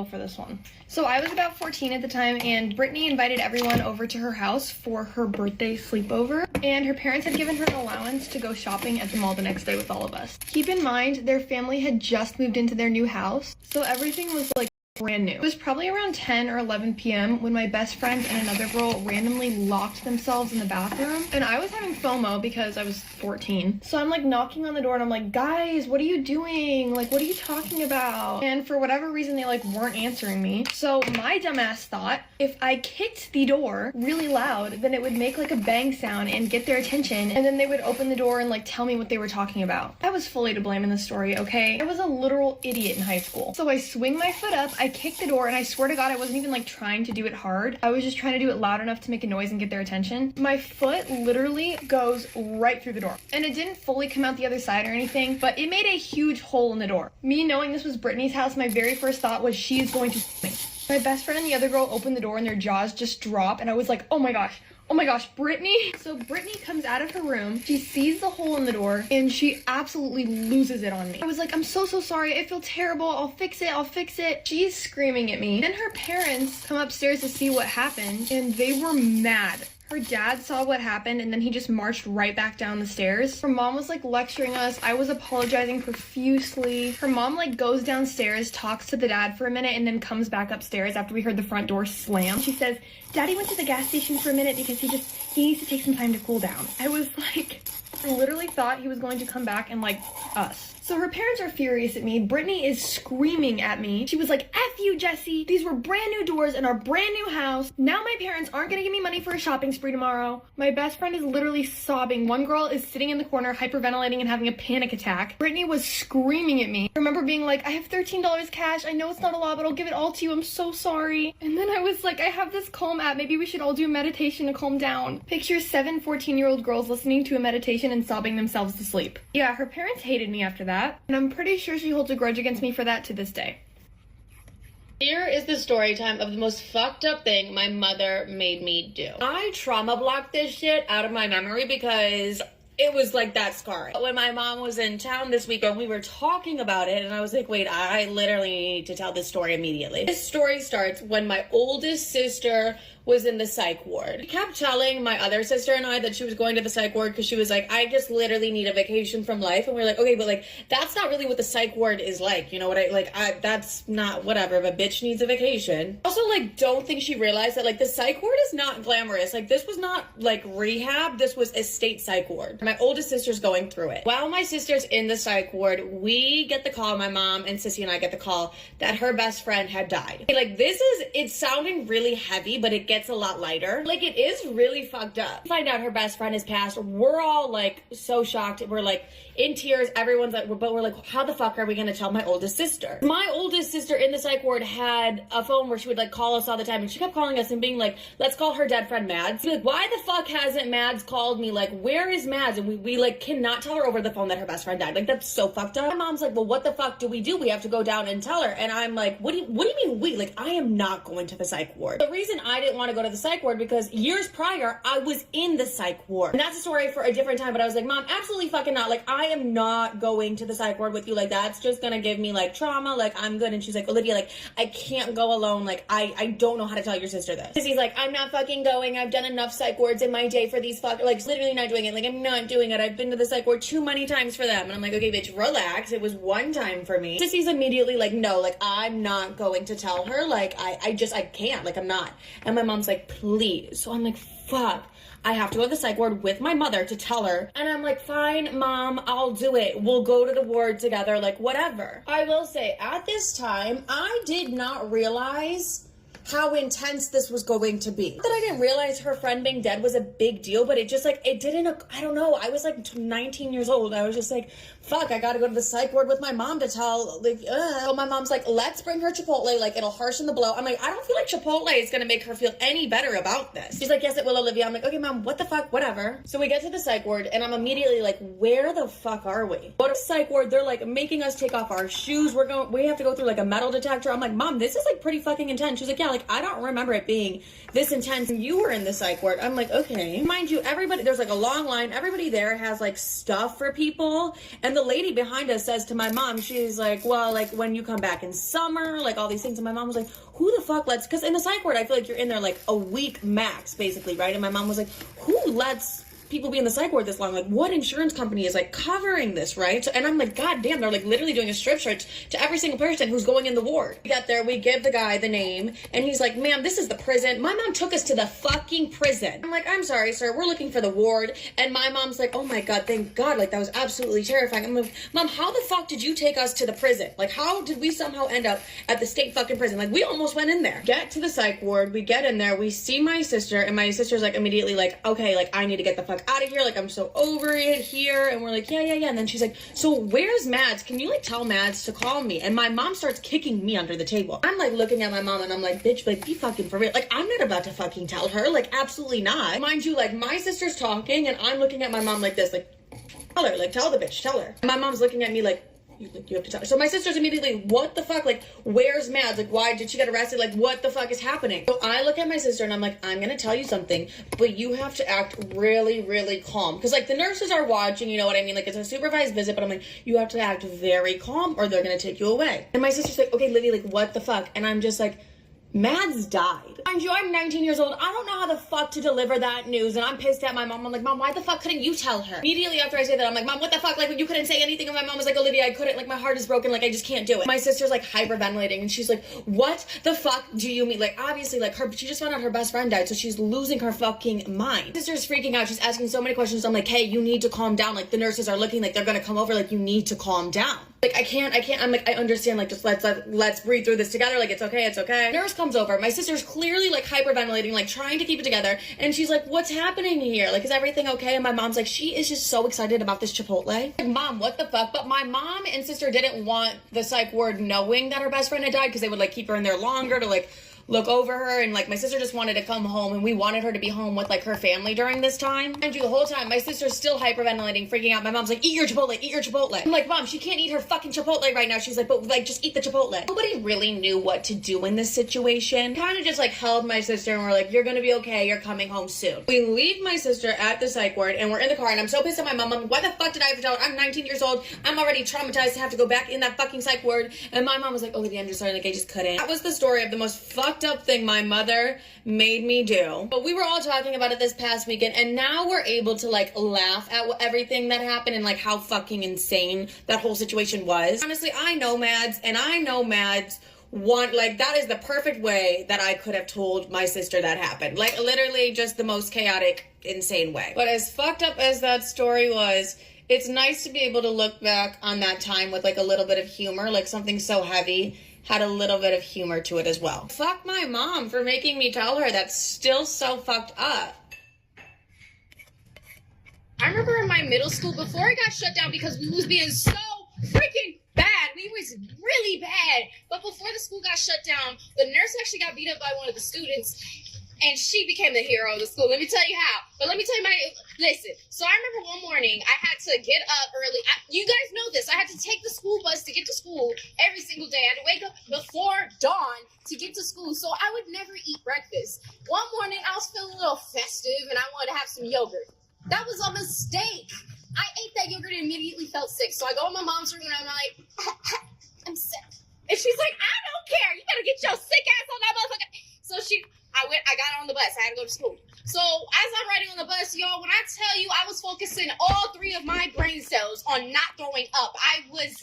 for this one. So I was about 14 at the time, and Brittany invited everyone over to her house for her birthday sleepover, and her parents had given her an allowance to go shopping at the mall the next day with all of us. Keep in mind, their family had just moved into their new house, so everything was like brand new. It was probably around 10 or 11 p.m. when my best friend and another girl randomly locked themselves in the bathroom, and I was having FOMO because I was 14. So I'm like knocking on the door and I'm like, guys, what are you doing? Like, what are you talking about? And for whatever reason, they like weren't answering me. So my dumbass thought if I kicked the door really loud, then it would make like a bang sound and get their attention, and then they would open the door and like tell me what they were talking about. I was fully to blame in this story, okay? I was a literal idiot in high school. So I swing my foot up, I kick the door, and I swear to God, I wasn't even like trying to do it hard. I was just trying to do it loud enough to make a noise and get their attention. My foot literally goes right through the door. And it didn't fully come out the other side or anything, but it made a huge hole in the door. Me knowing this was Brittany's house, my very first thought was she's going to me. My best friend and the other girl opened the door and their jaws just drop, and I was like, oh my gosh, Brittany. So Brittany comes out of her room, she sees the hole in the door, and she absolutely loses it on me. I was like, I'm so sorry, I feel terrible, I'll fix it. She's screaming at me. Then her parents come upstairs to see what happened, and they were mad. Her dad saw what happened, and then he just marched right back down the stairs. Her mom was like lecturing us. I was apologizing profusely. Her mom like goes downstairs, talks to the dad for a minute, and then comes back upstairs after we heard the front door slam. She says, Daddy went to the gas station for a minute because he needs to take some time to cool down. I was like, I literally thought he was going to come back and like us. So her parents are furious at me. Brittany is screaming at me. She was like, F you, Jessie. These were brand new doors in our brand new house. Now my parents aren't gonna give me money for a shopping spree tomorrow. My best friend is literally sobbing. One girl is sitting in the corner hyperventilating and having a panic attack. Brittany was screaming at me. I remember being like, I have $13 cash. I know it's not a lot, but I'll give it all to you. I'm so sorry. And then I was like, I have this Calm app. Maybe we should all do a meditation to calm down. Picture 7 14-year-old girls listening to a meditation and sobbing themselves to sleep. Yeah, her parents hated me after that. And I'm pretty sure she holds a grudge against me for that to this day. Here is the story time of the most fucked up thing my mother made me do. I trauma blocked this shit out of my memory because it was like that scarring. When my mom was in town this weekend, we were talking about it, and I was like, wait, I literally need to tell this story immediately. This story starts when my oldest sister was in the psych ward. She kept telling my other sister and I that she was going to the psych ward because she was like, I just literally need a vacation from life. And we're like, okay, but like, that's not really what the psych ward is like. You know what that's not whatever, if a bitch needs a vacation. Also, like, don't think she realized that like the psych ward is not glamorous. Like, this was not like rehab. This was a state psych ward. My oldest sister's going through it. While my sister's in the psych ward, we get the call, my mom and Sissy and I get the call that her best friend had died. Like, it's sounding really heavy, but it gets a lot lighter. Like, it is really fucked up. Find out her best friend has passed. We're all like so shocked. We're like in tears. Everyone's like, but we're like, how the fuck are we gonna tell my oldest sister? My oldest sister in the psych ward had a phone where she would like call us all the time, and she kept calling us and being like, let's call her dead friend Mads. Be like, why the fuck hasn't Mads called me? Like, where is Mads? And we like cannot tell her over the phone that her best friend died. Like, that's so fucked up. My mom's like, well, what the fuck do? We have to go down and tell her. And I'm like, what do you mean we? Like, I am not going to the psych ward. The reason I didn't want to go to the psych ward because years prior I was in the psych ward, and that's a story for a different time. But I was like, Mom, absolutely fucking not. Like, I am not going to the psych ward with you. Like, that's just gonna give me like trauma. Like, I'm good. And she's like, Olivia, like, I can't go alone. Like, I don't know how to tell your sister this. Because he's like, I'm not fucking going. I've done enough psych wards in my day for these like, literally not doing it. Like, I'm not doing it. I've been to the psych ward too many times for them. And I'm like, okay, bitch, relax. It was one time for me. Sissy's immediately like, no, like, I'm not going to tell her. Like, I can't. Like, I'm not. And my mom's like, please. So I'm like, fuck. I have to go to the psych ward with my mother to tell her. And I'm like, fine, Mom, I'll do it. We'll go to the ward together, like, whatever. I will say, at this time, I did not realize how intense this was going to be. That I didn't realize her friend being dead was a big deal, but it just like, it didn't, I don't know. I was like 19 years old. I was just like, fuck, I gotta go to the psych ward with my mom to tell, like, So my mom's like, let's bring her Chipotle, like, it'll harshen the blow. I'm like, I don't feel like Chipotle is gonna make her feel any better about this. She's like, yes, it will, Olivia. I'm like, okay, Mom, what the fuck, whatever. So we get to the psych ward, and I'm immediately like, where the fuck are we? Go to the psych ward, they're like making us take off our shoes. We have to go through like a metal detector. I'm like, Mom, this is like pretty fucking intense. She's like, yeah, like, I don't remember it being this intense. You were in the psych ward. I'm like, okay. Mind you, everybody, there's like a long line. Everybody there has like stuff for people. And the lady behind us says to my mom, she's like, well, like when you come back in summer, like all these things. And my mom was like, who the fuck lets, because in the psych ward, I feel like you're in there like a week max, basically, right? And my mom was like, who lets people be in the psych ward this long? Like, what insurance company is like covering this, right? So, and I'm like, god damn, they're like literally doing a strip search to every single person who's going in the ward. We get there, we give the guy the name, and he's like, ma'am, this is the prison. My mom took us to the fucking prison. I'm like, I'm sorry, sir, we're looking for the ward. And my mom's like, oh my god, thank god, like that was absolutely terrifying. I'm like, mom, how the fuck did you take us to the prison? Like, how did we somehow end up at the state fucking prison? Like, we almost went in there. Get to the psych ward, we get in there, we see my sister, and my sister's like immediately like, okay, like I need to get the fuck out of here, like I'm so over it here. And we're like, yeah. And then she's like, so where's Mads? Can you like tell Mads to call me? And my mom starts kicking me under the table. I'm like looking at my mom and I'm like, bitch, like be fucking for real. Like I'm not about to fucking tell her, like absolutely not. Mind you, like my sister's talking and I'm looking at my mom like this, like tell her, like tell the bitch, tell her. My mom's looking at me like, you have to tell her. So my sister's immediately, what the fuck? Like, where's Mads? Like, why did she get arrested? Like, what the fuck is happening? So I look at my sister and I'm like, I'm gonna tell you something, but you have to act really, really calm. Because, like, the nurses are watching, you know what I mean? Like, it's a supervised visit, but I'm like, you have to act very calm or they're gonna take you away. And my sister's like, okay, Livy, like, what the fuck? And I'm just like, Mads died. Mind you, I'm 19 years old. I don't know how the fuck to deliver that news. And I'm pissed at my mom. I'm like, Mom, why the fuck couldn't you tell her? Immediately after I say that, I'm like, Mom, what the fuck? Like, you couldn't say anything. And my mom was like, Olivia, I couldn't. Like, my heart is broken. Like, I just can't do it. My sister's like hyperventilating. And she's like, what the fuck do you mean? Like, obviously, like, she just found out her best friend died. So she's losing her fucking mind. My sister's freaking out. She's asking so many questions. I'm like, hey, you need to calm down. Like, the nurses are looking like they're gonna come over. Like, you need to calm down. Like, I can't. I'm like, I understand. Like, just let's breathe through this together. Like, it's okay. Nurse comes over. My sister's clearly like hyperventilating, like trying to keep it together. And she's like, what's happening here? Like, is everything okay? And my mom's like, she is just so excited about this Chipotle. Like, Mom, what the fuck? But my mom and sister didn't want the psych ward knowing that her best friend had died because they would like keep her in there longer to like look over her. And like my sister just wanted to come home and we wanted her to be home with like her family during this time. And the whole time my sister's still hyperventilating, freaking out. My mom's like, eat your Chipotle. I'm like, Mom, she can't eat her fucking Chipotle right now. She's like, but like just eat the Chipotle. Nobody really knew what to do in this situation. Kind of just like held my sister and we're like, you're gonna be okay, you're coming home soon. We leave my sister at the psych ward and we're in the car and I'm so pissed at my mom. I'm like, why the fuck did I have to tell her? I'm 19 years old. I'm already traumatized to have to go back in that fucking psych ward. And my mom was like, Olivia, I'm just sorry, like I just couldn't. That was the story of the most fucked up thing my mother made me do. But we were all talking about it this past weekend and now we're able to like laugh at everything that happened and like how fucking insane that whole situation was. Honestly, I know Mads and I know Mads like that is the perfect way that I could have told my sister that happened. Like literally just the most chaotic, insane way. But as fucked up as that story was, it's nice to be able to look back on that time with like a little bit of humor, like something so heavy had a little bit of humor to it as well. Fuck my mom for making me tell her that's still so fucked up. I remember in my middle school, before it got shut down because we was being so freaking bad. We was really bad. But before the school got shut down, the nurse actually got beat up by one of the students. And she became the hero of the school. Let me tell you how. But let me tell you listen. So I remember one morning, I had to get up early. You guys know this. I had to take the school bus to get to school every single day. I had to wake up before dawn to get to school. So I would never eat breakfast. One morning, I was feeling a little festive and I wanted to have some yogurt. That was a mistake. I ate that yogurt and immediately felt sick. So I go in my mom's room and I'm like, I'm sick. And she's like, I don't care. You better get your sick ass on that motherfucker. So I got on the bus. I had to go to school. So as I'm riding on the bus, y'all, when I tell you I was focusing all 3 of my brain cells on not throwing up, I was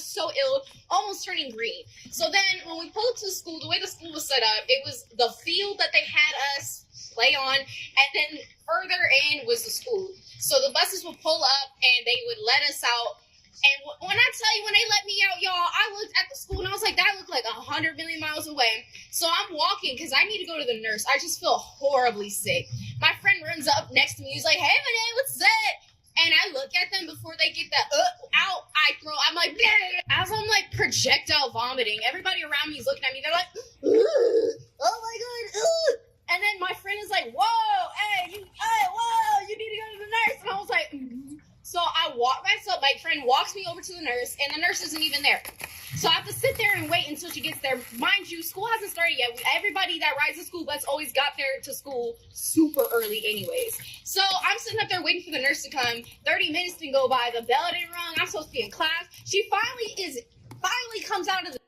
so ill, almost turning green. So then when we pulled to the school, the way the school was set up, it was the field that they had us play on, and then further in was the school. So the buses would pull up and they would let us out. And when I tell you, when they let me out, y'all, I looked at the school and I was like, that looked like 100 million miles away. So I'm walking because I need to go to the nurse. I just feel horribly sick. My friend runs up next to me. He's like, hey, Renee, what's that? And I look at them before they get that out. I'm like, bleh. As I'm like projectile vomiting, everybody around me is looking at me. They're like, oh my God. And then my friend is like, whoa, you need to go to the nurse. And I was like, So I walk myself, my friend walks me over to the nurse, and the nurse isn't even there. So I have to sit there and wait until she gets there. Mind you, school hasn't started yet. Everybody that rides the school bus always got there to school super early anyways. So I'm sitting up there waiting for the nurse to come. 30 minutes didn't go by. The bell didn't ring. I'm supposed to be in class. She finally comes out of the